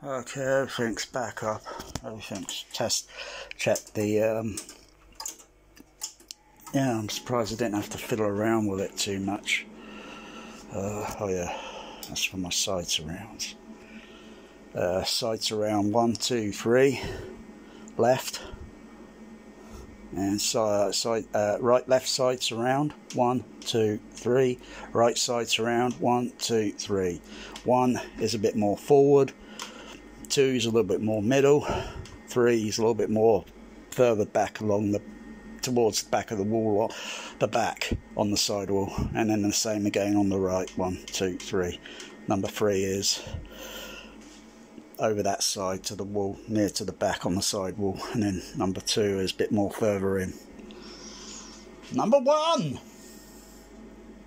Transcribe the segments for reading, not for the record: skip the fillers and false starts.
Okay, everything's back up. Everything's checked the yeah, I'm surprised I didn't have to fiddle around with it too much. Oh yeah, that's for my side surrounds. Side surround 1, 2, 3, left, and right, left side surround 1, 2, 3, right side surround 1, 2, 3. 1 is a bit more forward, 2 is a little bit more middle, 3 is a little bit more further back along towards the back of the wall, or the back on the side wall, and then the same again on the right. 1, 2, 3. Number 3 is over that side to the wall, near to the back on the side wall, and then number 2 is a bit more further in. Number 1,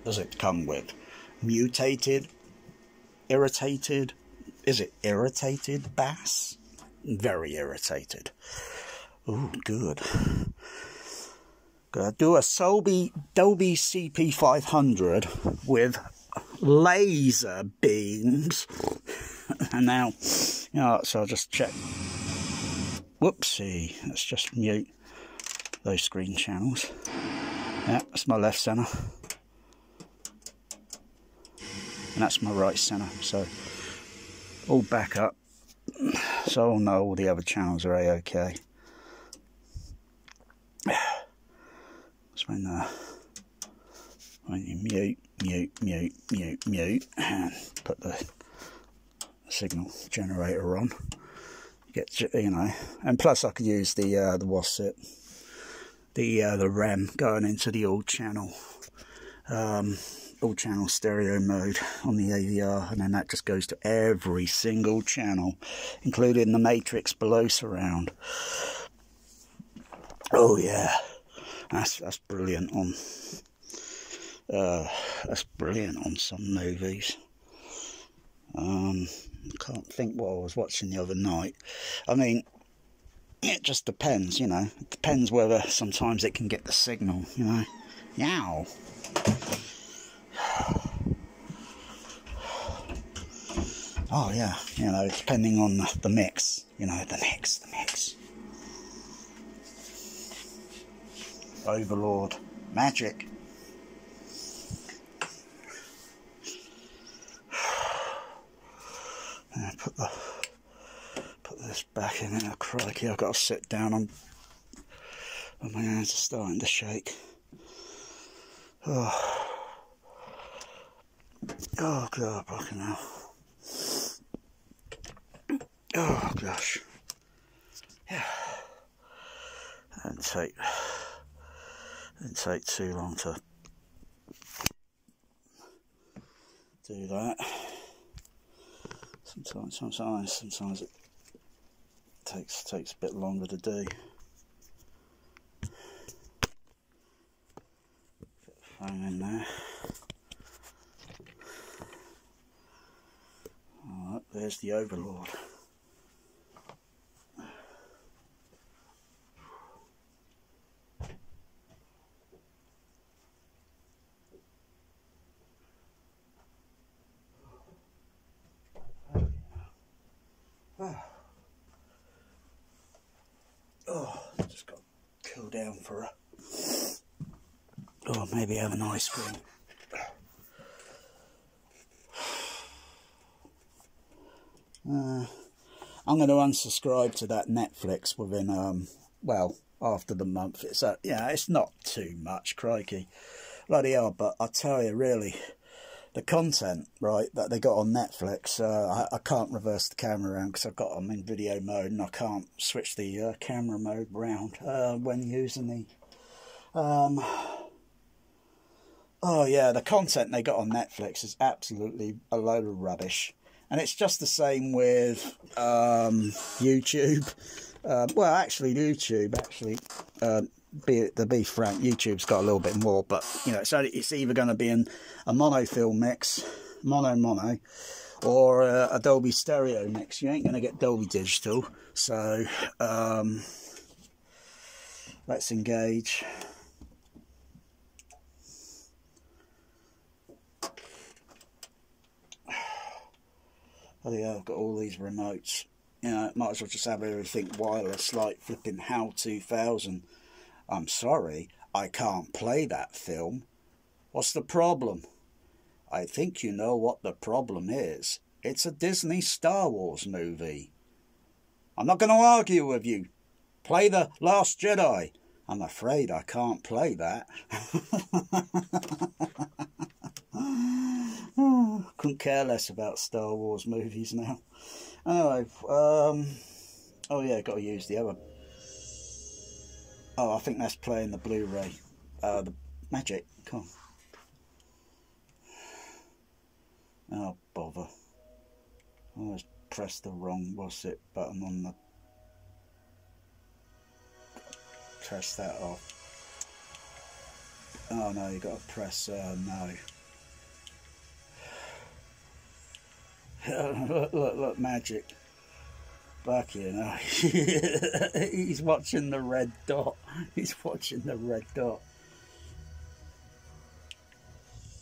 does it come with mutated, irritated? Is it irritated bass? Very irritated. Oh, good. Gonna do a Dolby CP500 with laser beams. And now, so I'll just check. Whoopsie, let's just mute those screen channels. Yeah, that's my left center. And that's my right center. So, all back up. So I'll know all the other channels are A-OK. When you mute, and put the signal generator on, you get, and plus I could use the what's it, the RAM going into the all channel stereo mode on the AVR, and then that just goes to every single channel, including the matrix below surround. Oh yeah. That's brilliant on some movies. Can't think what I was watching the other night. I mean, it just depends, It depends whether sometimes it can get the signal, Yow. Oh yeah, depending on the mix, the mix. Overlord magic. And put this back in there. Crikey, I've got to sit down. My hands are starting to shake. Oh God, fucking hell. Oh gosh. Yeah. Didn't take too long to do that. Sometimes it takes a bit longer to do. Get the phone in there. Alright, there's the Overlord. Just got to cool down for a... maybe have an ice cream. I'm going to unsubscribe to that Netflix within, after the month. It's not too much, crikey. Bloody hell, but I tell you, really, the content, right, that they got on Netflix, I can't reverse the camera around because I've got them in video mode, and I can't switch the camera mode round when using the... the content they got on Netflix is absolutely a load of rubbish. And it's just the same with YouTube. YouTube, to be frank, YouTube's got a little bit more, but it's either going to be a monofilm mix, mono, or a Dolby stereo mix. You ain't going to get Dolby digital. So let's engage. Oh yeah, I've got all these remotes. You know, might as well just have everything wireless, like flipping HAL 2000. I'm sorry, I can't play that film. What's the problem? I think you know what the problem is. It's a Disney Star Wars movie. I'm not going to argue with you. Play The Last Jedi. I'm afraid I can't play that. Couldn't care less about Star Wars movies now. Anyway, oh yeah, got to use the other. Oh, I think that's playing the Blu-ray. The Magic. Come on. Oh, bother. I always pressed the wrong, what's it, button on the... Press that off. Oh no, you got to press, no. Look, Magic. Back here now. He's watching the red dot. He's watching the red dot.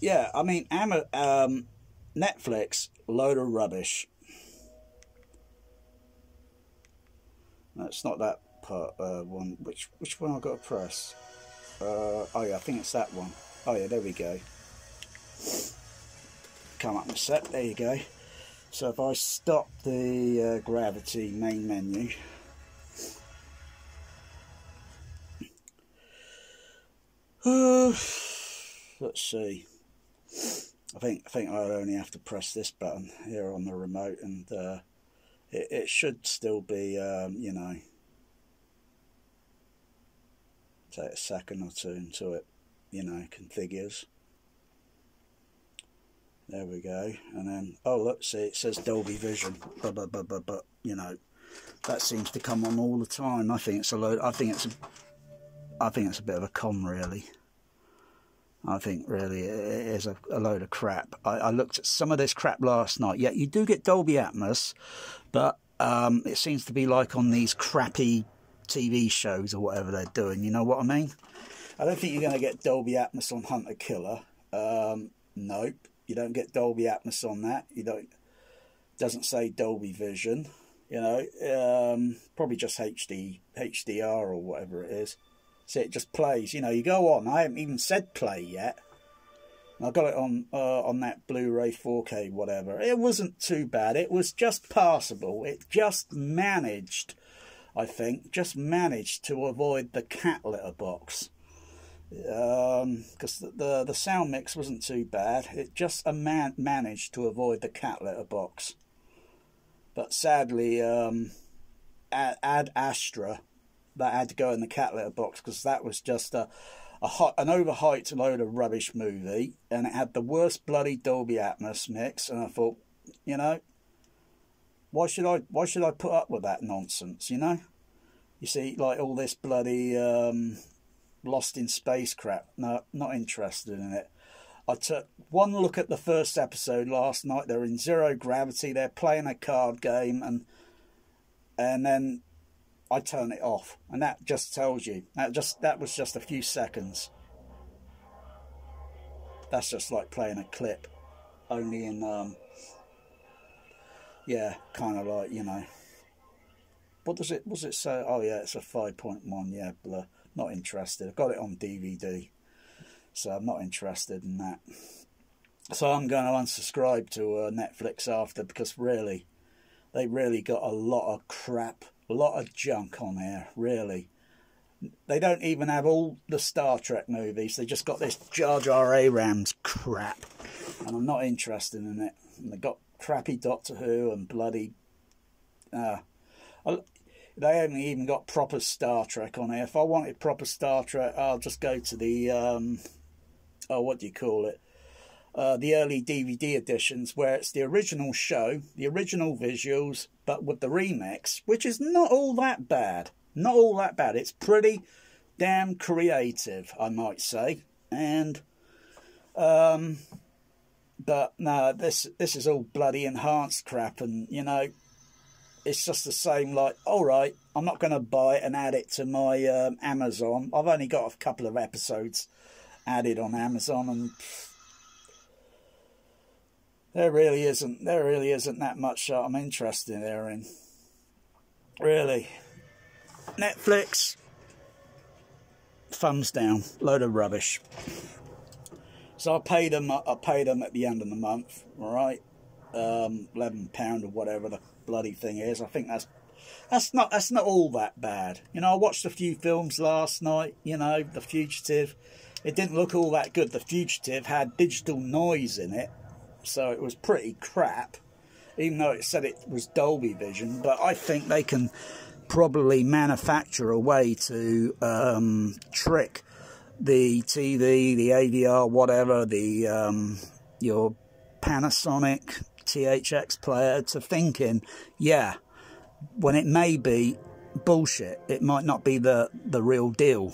Yeah, I mean, Netflix, load of rubbish. That's not that part one. Which one I got to press? Oh yeah, I think it's that one. Oh yeah, there we go. Come up in a sec. There you go. So if I stop the Gravity main menu, let's see. I think I only have to press this button here on the remote, and it should still be, you know, take a second or two until it, you know, configures. There we go, and then, oh look, see, it says Dolby Vision, but you know, that seems to come on all the time. I think it's a load. I think it's a bit of a con, really. I think really it is a load of crap. I looked at some of this crap last night. Yeah, you do get Dolby Atmos, but it seems to be like on these crappy TV shows or whatever they're doing. You know what I mean? I don't think you're going to get Dolby Atmos on Hunter Killer. Nope. You don't get Dolby Atmos on that. You don't. Doesn't say Dolby Vision. You know, probably just HDR or whatever it is. So it just plays. You know, you go on. I haven't even said play yet. I got it on that Blu-ray 4K whatever. It wasn't too bad. It was just passable. It just managed, I think, to avoid the cat litter box. Because the sound mix wasn't too bad. It just managed to avoid the cat litter box. But sadly, Ad Astra, that had to go in the cat litter box, because that was just an overhyped load of rubbish movie, and it had the worst bloody Dolby Atmos mix. And I thought, you know, why should I put up with that nonsense? You know, you see, like all this bloody Lost in Space crap. No, not interested in it. I took one look at the first episode last night. They're in zero gravity. They're playing a card game, and then I turn it off, and that just tells you that was just a few seconds. That's just like playing a clip, only in yeah, kind of like, you know. What was it say? Oh yeah, it's a 5.1. Yeah, blur. Not interested. I've got it on DVD, so I'm not interested in that. So I'm going to unsubscribe to Netflix after, because really, they really got a lot of crap, a lot of junk on here, really. They don't even have all the Star Trek movies. They just got this Jar Jar Abrams crap, and I'm not interested in it. And they got crappy Doctor Who and bloody... they haven't even got proper Star Trek on here. If I wanted proper Star Trek, I'll just go to the... oh, what do you call it? The early DVD editions, where it's the original show, the original visuals, but with the remix, which is not all that bad. Not all that bad. It's pretty damn creative, I might say. And, but no, this is all bloody enhanced crap, and, you know, it's just the same, like, all right, I'm not going to buy it and add it to my Amazon. I've only got a couple of episodes added on Amazon, and There really isn't that much I'm interested in. Really. Netflix, thumbs down, load of rubbish. So I paid them at the end of the month, all right, £11 or whatever the bloody thing is. I think that's not all that bad. You know, I watched a few films last night. You know, The Fugitive. It didn't look all that good. The Fugitive had digital noise in it, so it was pretty crap, even though it said it was Dolby Vision. But I think they can probably manufacture a way to trick the TV, the AVR, whatever, your Panasonic THX player to thinking, yeah, when it may be bullshit, it might not be the real deal.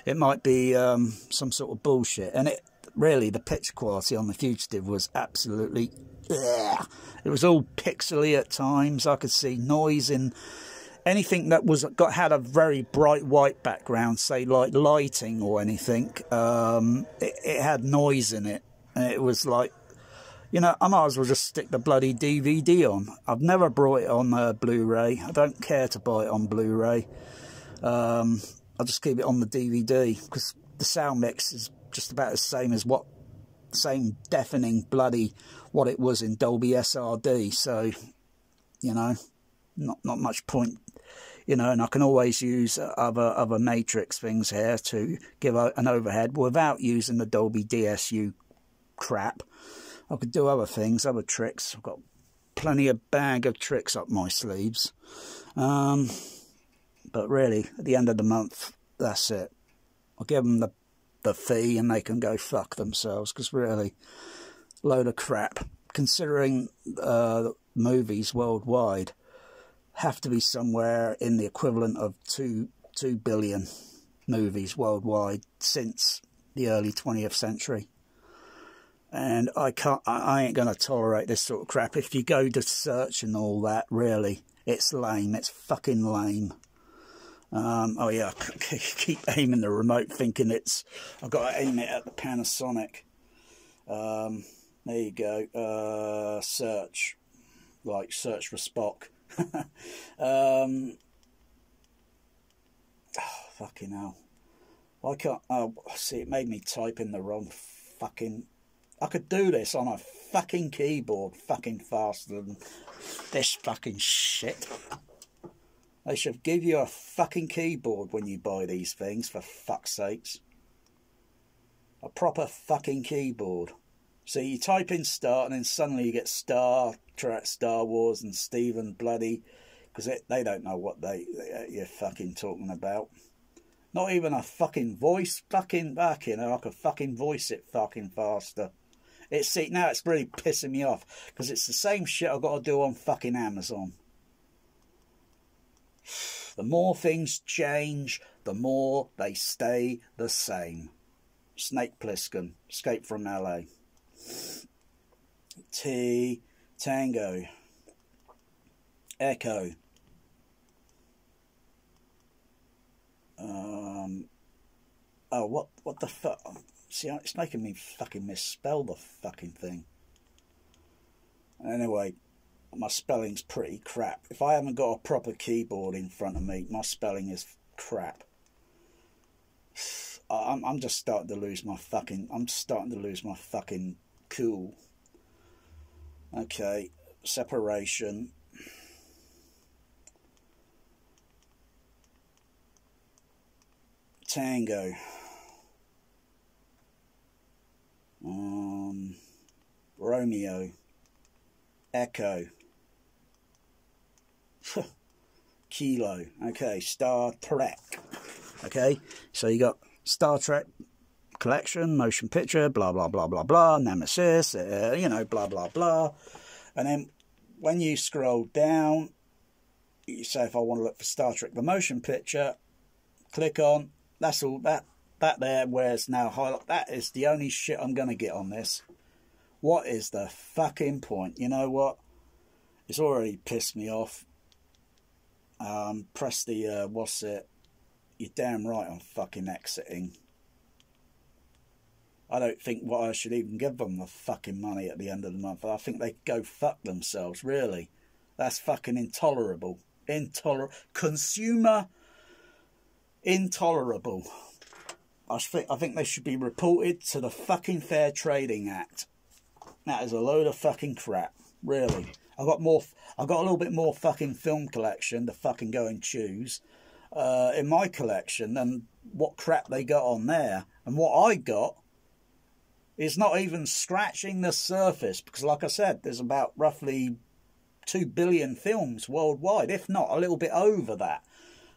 It might be some sort of bullshit. And it really, the picture quality on The Fugitive was absolutely, ugh. It was all pixely at times. I could see noise in anything that had a very bright white background, say like lighting or anything. It had noise in it, and it was like, you know, I might as well just stick the bloody DVD on. I've never brought it on Blu-ray. I don't care to buy it on Blu-ray. I'll just keep it on the DVD because the sound mix is just about the same as same deafening bloody what it was in Dolby SRD. So, you know, not much point. You know, and I can always use other matrix things here to give an overhead without using the Dolby DSU crap. I could do other things, other tricks. I've got plenty of bag of tricks up my sleeves. But really, at the end of the month, that's it. I'll give them the fee and they can go fuck themselves, because really, load of crap. Considering movies worldwide have to be somewhere in the equivalent of 2 billion movies worldwide since the early 20th century. And I ain't going to tolerate this sort of crap. If you go to search and all that, really, it's lame. It's fucking lame. Oh yeah, I keep aiming the remote thinking I've got to aim it at the Panasonic. There you go. Search. Like, search for Spock. Oh, fucking hell. Why can't... Oh, see, it made me type in the wrong fucking... I could do this on a fucking keyboard fucking faster than this fucking shit. They should give you a fucking keyboard when you buy these things, for fuck's sakes. A proper fucking keyboard. So you type in start and then suddenly you get Star Wars and Stephen bloody... Because they don't know what you're fucking talking about. Not even a fucking voice fucking back, you know. I could fucking voice it fucking faster. See, now it's really pissing me off. Because it's the same shit I've got to do on fucking Amazon. The more things change, the more they stay the same. Snake Plissken, Escape from LA. T, Tango, Echo. Oh, what the fuck? See, it's making me fucking misspell the fucking thing. Anyway, my spelling's pretty crap. If I haven't got a proper keyboard in front of me, my spelling is crap. I'm just starting to lose my fucking... cool. Okay, separation. Tango. Romeo. Echo. Kilo. Okay, Star Trek. Okay, so you got Star Trek collection, motion picture, blah, blah, blah, blah, blah, Nemesis, you know, blah, blah, blah. And then when you scroll down, you say, if I want to look for Star Trek, the motion picture, click on, that's all, that there, where it's now highlighted, that is the only shit I'm going to get on this. What is the fucking point? You know what? It's already pissed me off. Press the, what's it? You're damn right I'm fucking exiting. I don't think what I should even give them the fucking money at the end of the month. I think they could go fuck themselves, really. That's fucking intolerable. Consumer intolerable. I think they should be reported to the fucking Fair Trading Act. That is a load of fucking crap, really. I've got a little bit more fucking film collection to fucking go and choose in my collection than what crap they got on there. And what I got is not even scratching the surface, because like I said, there's about roughly 2 billion films worldwide, if not a little bit over that,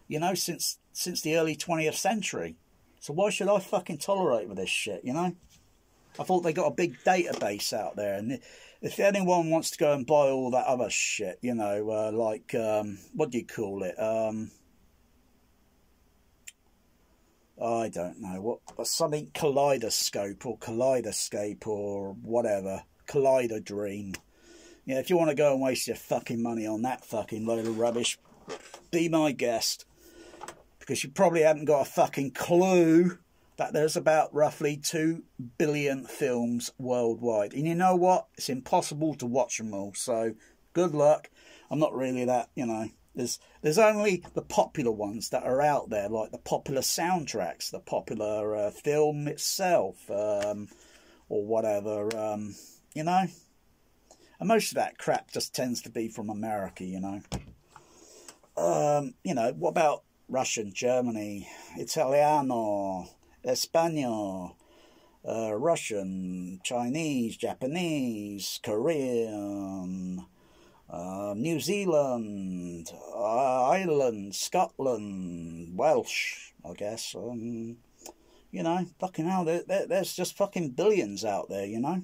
you know, since the early 20th century. So why should I fucking tolerate with this shit, you know? I thought they got a big database out there, and if anyone wants to go and buy all that other shit, you know, like, what do you call it? I don't know, something kaleidoscope or whatever, Dream. Yeah, if you want to go and waste your fucking money on that fucking load of rubbish, be my guest. Because you probably haven't got a fucking clue that there's about roughly 2 billion films worldwide. And you know what? It's impossible to watch them all. So, good luck. I'm not really that, you know. There's only the popular ones that are out there, like the popular soundtracks, the popular film itself, or whatever, you know. And most of that crap just tends to be from America, you know. You know, what about Russian, Germany, Italiano, Espanol, Russian, Chinese, Japanese, Korean, New Zealand, Ireland, Scotland, Welsh, I guess. You know, fucking hell, there's just fucking billions out there, you know.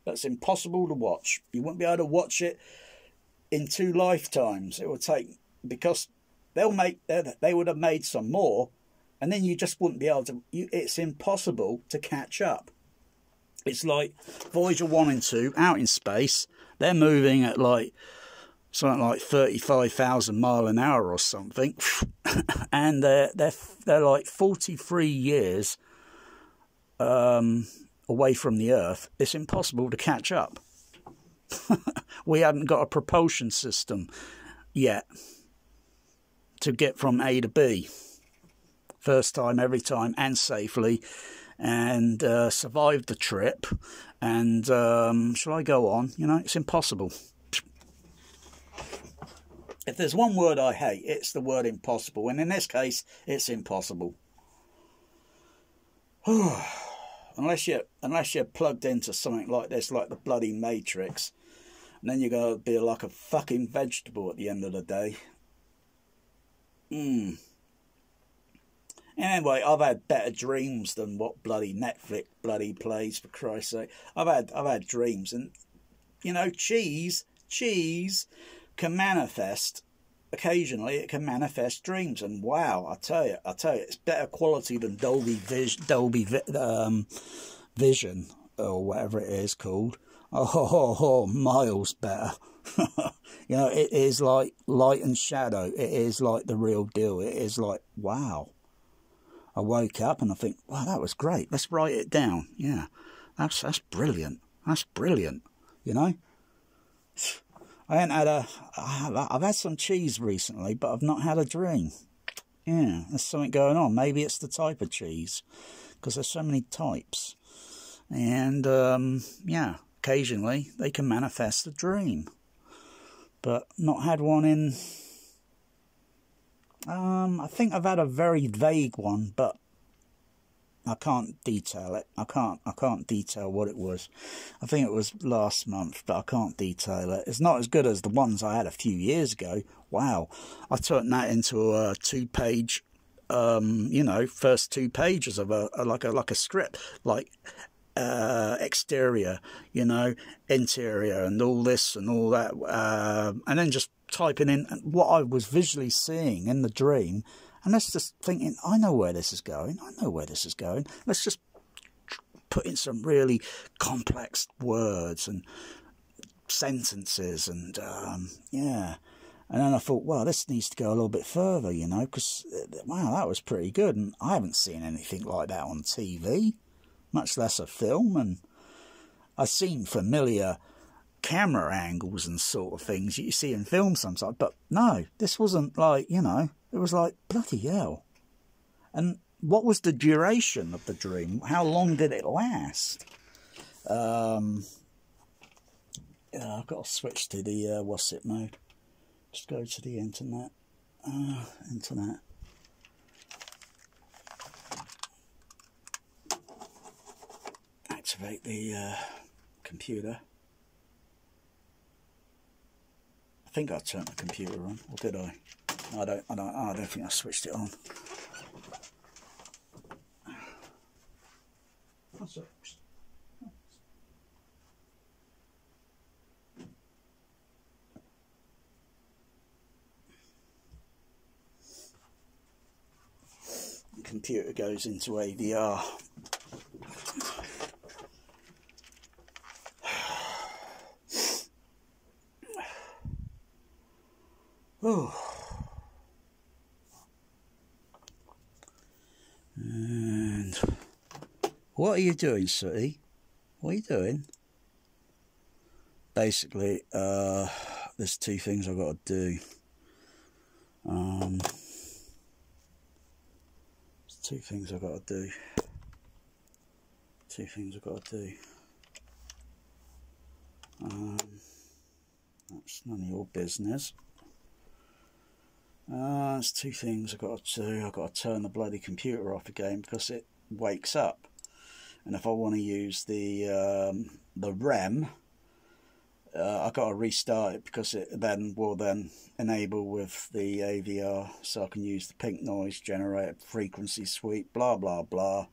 That's impossible to watch. You wouldn't be able to watch it in 2 lifetimes. It would take, because they would have made some more, and then you just wouldn't be able to. It's impossible to catch up. It's like Voyager 1 and 2 out in space. They're moving at like something like 35,000 miles an hour or something, and they're like 43 years away from the Earth. It's impossible to catch up. We haven't got a propulsion system yet to get from A to B, first time, every time, and safely, and survive the trip. And shall I go on? You know, it's impossible. If there's one word I hate, it's the word impossible. And in this case, it's impossible. Unless you're plugged into something like this, like the bloody Matrix, and then you're going to be like a fucking vegetable at the end of the day. Anyway, I've had better dreams than what bloody Netflix bloody plays, for Christ's sake. I've had dreams, and you know, cheese can manifest occasionally. It can manifest dreams, and wow, I tell you, it's better quality than Dolby Vision or whatever it is called. Oh, miles better. You know, it is like light and shadow. It is like the real deal. It is like, wow. I woke up and I think, wow, that was great. Let's write it down. Yeah, that's brilliant. That's brilliant. You know, I've had some cheese recently, but I've not had a dream. Yeah, there's something going on. Maybe it's the type of cheese, because there's so many types. And yeah, occasionally they can manifest a dream, but not had one in. I think I've had a very vague one, but I can't detail it. I can't detail what it was. I think it was last month, but I can't detail it. It's not as good as the ones I had a few years ago. Wow, I turned that into a 2-page, you know, first 2 pages of like a script, like exterior, you know, interior, and all this and all that, and then just typing in what I was visually seeing in the dream, and that's just thinking, I know where this is going. Let's just put in some really complex words and sentences, and yeah, And then I thought, well, this needs to go a little bit further, you know, because, wow, that was pretty good. And I haven't seen anything like that on TV, much less a film. And I've seen familiar camera angles and sort of things that you see in films sometimes. But no, this wasn't like, you know, it was like, bloody hell. And what was the duration of the dream? How long did it last? Yeah, I've got to switch to the, what's it mode? Just go to the internet. Internet. Activate the computer. I think I turned the computer on, or did I? I don't think I switched it on. What's up? Computer goes into AVR. Oh. And what are you doing, Sooty? What are you doing? Basically, there's two things I've got to do. Two things I've got to do. Two things I've got to do. That's none of your business. There's two things I've got to do. I've got to turn the bloody computer off again because it wakes up. And if I want to use the REM, I've got to restart it because it will enable with the AVR, so I can use the pink noise generator frequency suite, blah blah blah.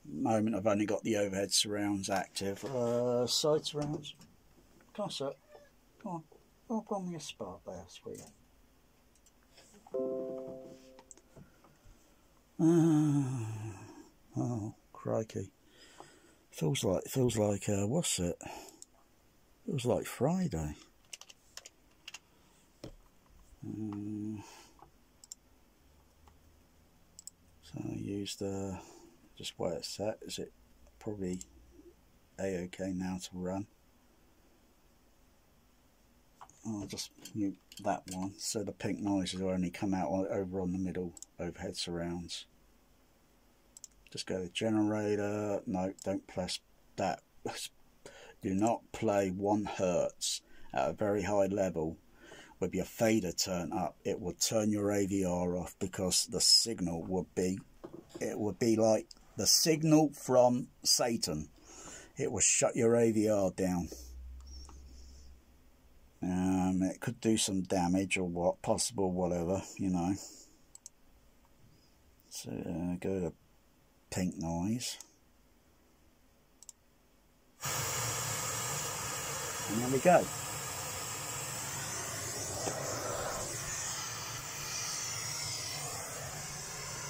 Moment I've only got the overhead surrounds active. Side surrounds. Come on, sir. Come on. Oh, go on me a spark there, sweetie. Oh, crikey. Feels like what's it? Feels like Friday. So I used just where it's set. Is it probably A-OK now to run? I'll just mute that one, so the pink noises will only come out over on the middle overhead surrounds. Just go to generator. No, don't press that. Do not play 1 Hertz at a very high level with your fader turned up. It will turn your AVR off because the signal would be, it would be like the signal from Satan. It will shut your AVR down. It could do some damage or what, possible, whatever, you know. So go to pink noise. And there we go.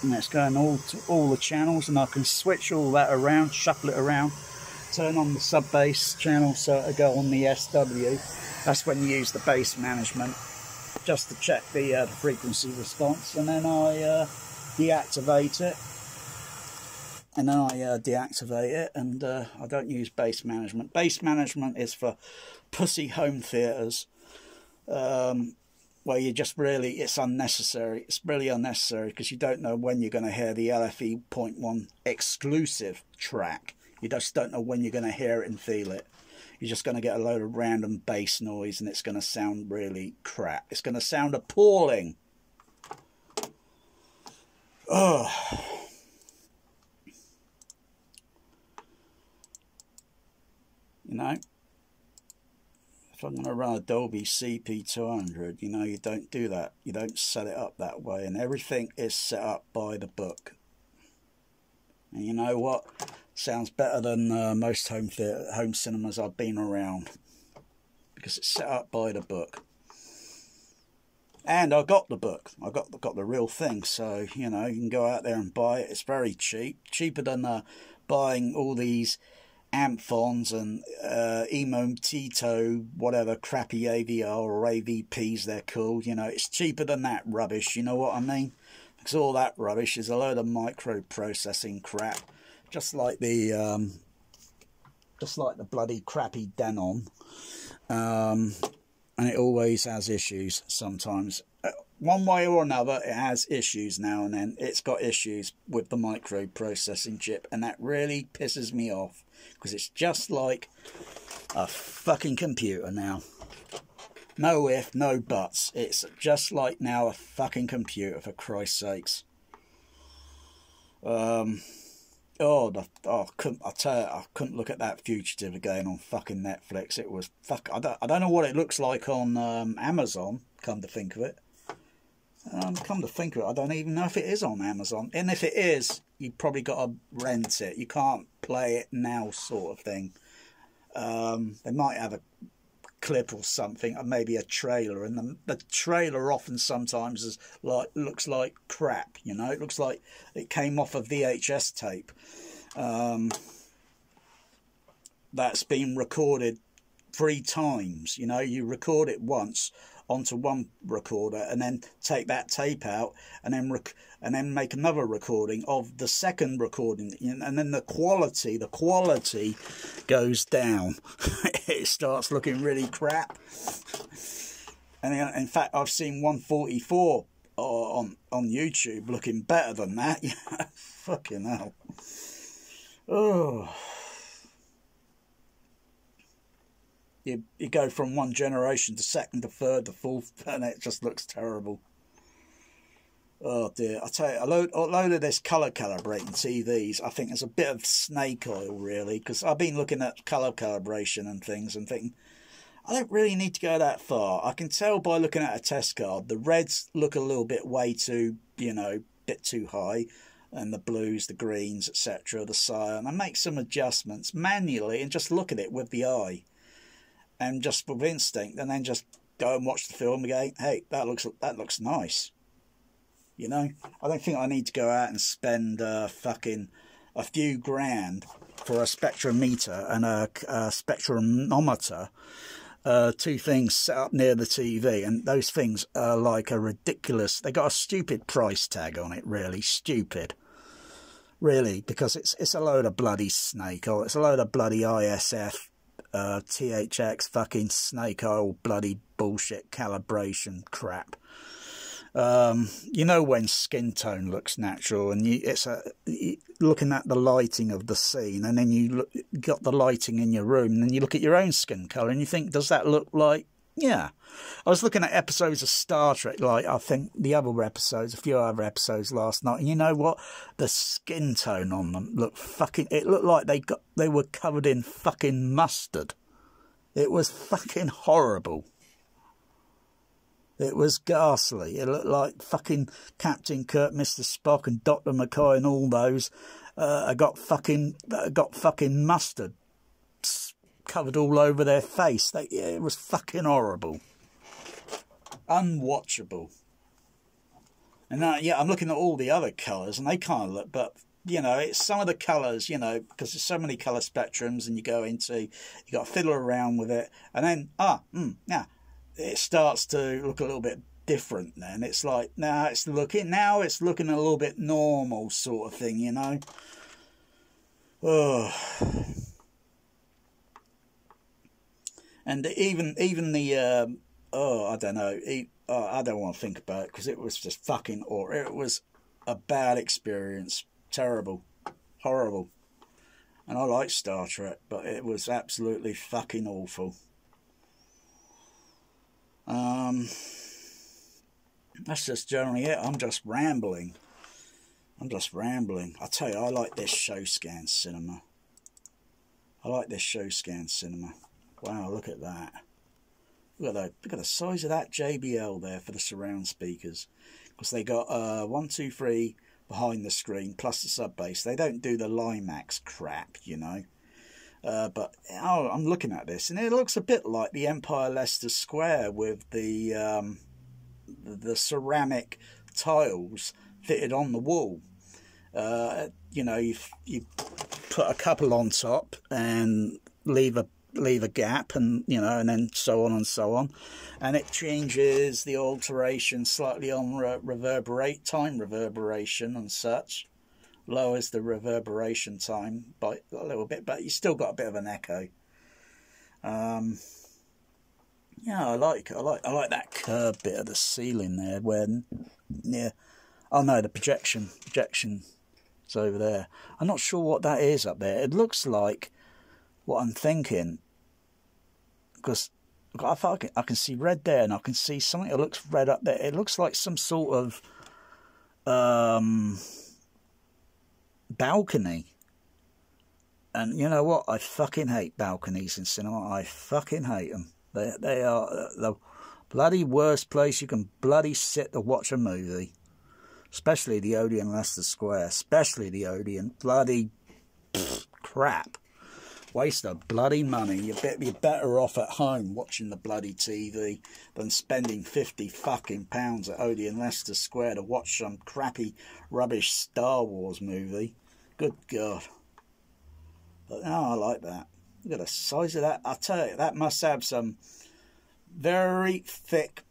And that's going all to all the channels, and I can switch all that around, shuffle it around, turn on the sub bass channel so it'll go on the SW. That's when you use the bass management, just to check the frequency response, and then I deactivate it. And then I deactivate it, and I don't use bass management. Bass management is for pussy home theatres, where you just really, it's unnecessary. It's really unnecessary because you don't know when you're going to hear the LFE 0.1 exclusive track. You just don't know when you're going to hear it and feel it. You're just going to get a load of random bass noise, and it's going to sound really crap. It's going to sound appalling. Oh. You know, if I'm going to run a Dolby CP200, you know, you don't do that. You don't set it up that way, and everything is set up by the book. And you know what? Sounds better than most home cinemas I've been around, because it's set up by the book. And I got the book. I got the real thing. So, you know, you can go out there and buy it. It's very cheap, cheaper than buying all these Amphons and Emo Tito, whatever crappy AVR or AVPs they're called. You know, it's cheaper than that rubbish. You know what I mean? Because all that rubbish is a load of microprocessing crap, just like the bloody crappy Denon. And it always has issues sometimes. One way or another, it has issues now and then. It's got issues with the microprocessing chip, and that really pisses me off, because it's just like a fucking computer now. No if, no buts. It's just like now a fucking computer, for Christ's sakes. I couldn't look at that Fugitive again on fucking Netflix. It was I don't know what it looks like on Amazon, come to think of it. I don't even know if it is on Amazon. And if it is, you've probably got to rent it. You can't play it now, sort of thing. They might have a clip or something, or maybe a trailer, and the trailer often sometimes looks like crap. You know, it looks like it came off a VHS tape that's been recorded 3 times. You know, you record it once onto one recorder, and then take that tape out, and then make another recording of the second recording, and then the quality goes down. It starts looking really crap. And in fact, I've seen 144 on YouTube looking better than that. Fucking hell. Oh. You go from one generation to second to third to fourth, and it just looks terrible. Oh dear. I tell you, a load of this colour calibrating TVs, I think, is a bit of snake oil, really, because I've been looking at colour calibration and things and thinking, I don't really need to go that far. I can tell by looking at a test card, the reds look a little bit way too, bit too high, and the blues, the greens, etc., the cyan. I make some adjustments manually and just look at it with the eye, and just with instinct, and then just go and watch the film and go, hey, that looks nice. You know, I don't think I need to go out and spend fucking a few grand for a spectrometer and a spectrometer, 2 things set up near the TV, and those things are like a ridiculous. They got a stupid price tag on it, really stupid, really, because it's a load of bloody snake oil. It's a load of bloody ISF. THX fucking snake oil bloody bullshit calibration crap. You know, when skin tone looks natural, and looking at the lighting of the scene, and then you got the lighting in your room, and then you look at your own skin colour and you think, does that look like, yeah. I was looking at episodes of Star Trek, like I think a few other episodes last night, and you know what? The skin tone on them it looked like they were covered in fucking mustard. It was fucking horrible. It was ghastly. It looked like fucking Captain Kirk, Mr. Spock, and Dr. McCoy, and all those got fucking mustard covered all over their face. It was fucking horrible, unwatchable. And I'm looking at all the other colours, and they kind of look, but it's some of the colours, because there's so many colour spectrums, and you got to fiddle around with it, and then it starts to look a little bit different. Then it's like now it's looking a little bit normal, sort of thing, Oh. And even the I don't know. I don't want to think about it, because it was just fucking awful. It was a bad experience, terrible, horrible. And I like Star Trek, but it was absolutely fucking awful. That's just generally it. I'm just rambling. I tell you, I like this show scan cinema. Wow, look at that. Look at the size of that JBL there for the surround speakers. Because they got 1, 2, 3 behind the screen, plus the sub bass. They don't do the Limax crap, But I'm looking at this, and it looks a bit like the Empire Leicester Square with the ceramic tiles fitted on the wall. You put a couple on top and leave a gap, and you know, and then so on and so on, and it changes the alteration slightly on time reverberation and such, lowers the reverberation time by a little bit, but you still got a bit of an echo. Yeah, I like that curved bit of the ceiling there where, yeah, oh no, the projection's over there. I'm not sure what that is up there. It looks like what I'm thinking, because I can see red there, and I can see something that looks red up there. It looks like some sort of balcony. And you know what? I fucking hate balconies in cinema. I fucking hate them. They are the bloody worst place you can bloody sit to watch a movie. Especially the Odeon Leicester Square. Especially the Odeon. Bloody crap. Waste of bloody money. You're better off at home watching the bloody TV than spending 50 fucking pounds at Odeon Leicester Square to watch some crappy, rubbish Star Wars movie. Good God. But no, I like that. Look at the size of that. I tell you, that must have some very thick,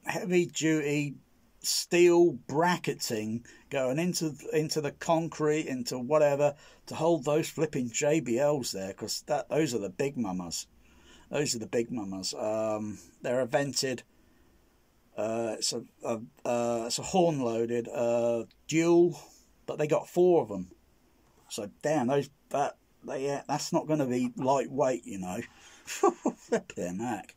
heavy-duty steel bracketing going into the concrete, into whatever, to hold those flipping JBLs there, because those are the big mamas. Those are the big mamas. They're a vented. It's a horn-loaded dual, but they got 4 of them. So damn, that's not going to be lightweight, you know. Flipping heck.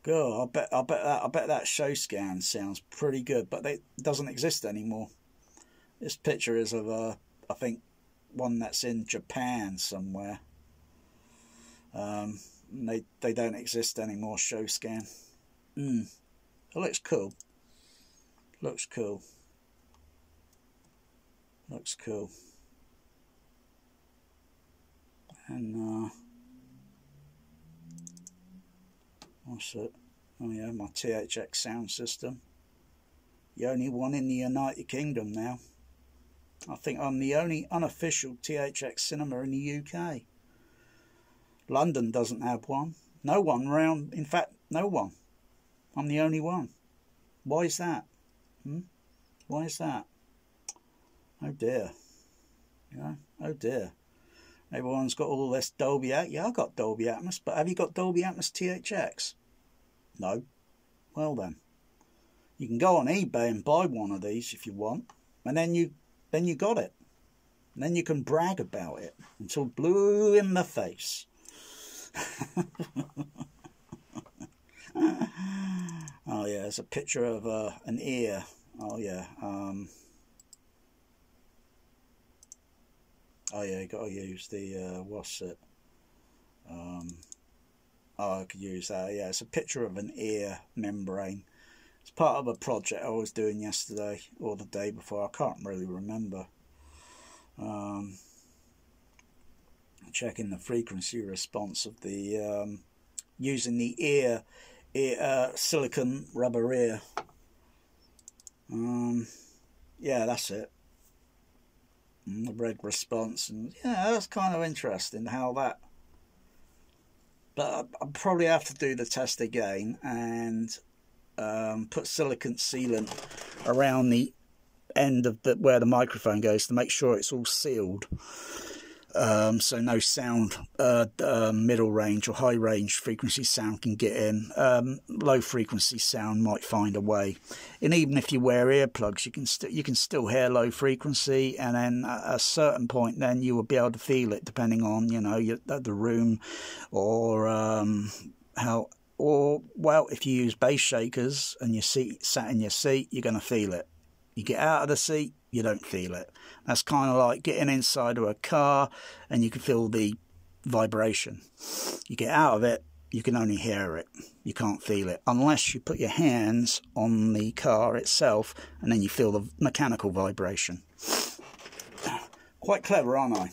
God, I bet that show scan sounds pretty good, but it doesn't exist anymore. This picture is of I think one that's in Japan somewhere. They don't exist anymore. Show scan. It looks cool. Looks cool. Looks cool. And what's it? Oh yeah, my THX sound system. The only one in the United Kingdom now. I think I'm the only unofficial THX cinema in the UK. London doesn't have one. No one around. In fact, no one. I'm the only one. Why is that? Why is that? Oh dear. Yeah. Oh dear. Everyone's got all this Dolby Atmos. Yeah, I've got Dolby Atmos, but have you got Dolby Atmos THX? No. Well then, you can go on eBay and buy one of these if you want, and then you got it. And then you can brag about it until blue in the face. Oh yeah, there's a picture of an ear. Oh yeah. Oh yeah, you got to use the what's it? Oh, I could use that. Yeah, it's a picture of an ear membrane. It's part of a project I was doing yesterday or the day before. I can't really remember. Checking the frequency response of the using the ear silicon rubber ear. Yeah, that's it. The red response, and yeah, that's kind of interesting how that. But I'll probably have to do the test again and put silicon sealant around the end of where the microphone goes to make sure it's all sealed. So no sound, middle range or high range frequency sound can get in. Low frequency sound might find a way. And even if you wear earplugs, you can still hear low frequency, and then at a certain point, then you will be able to feel it, depending on the room, or well, if you use bass shakers and your seat sat in your seat, you're going to feel it. You get out of the seat, you don't feel it. That's kind of like getting inside of a car and you can feel the vibration. You get out of it, you can only hear it. You can't feel it unless you put your hands on the car itself, and then you feel the mechanical vibration. Quite clever, aren't I?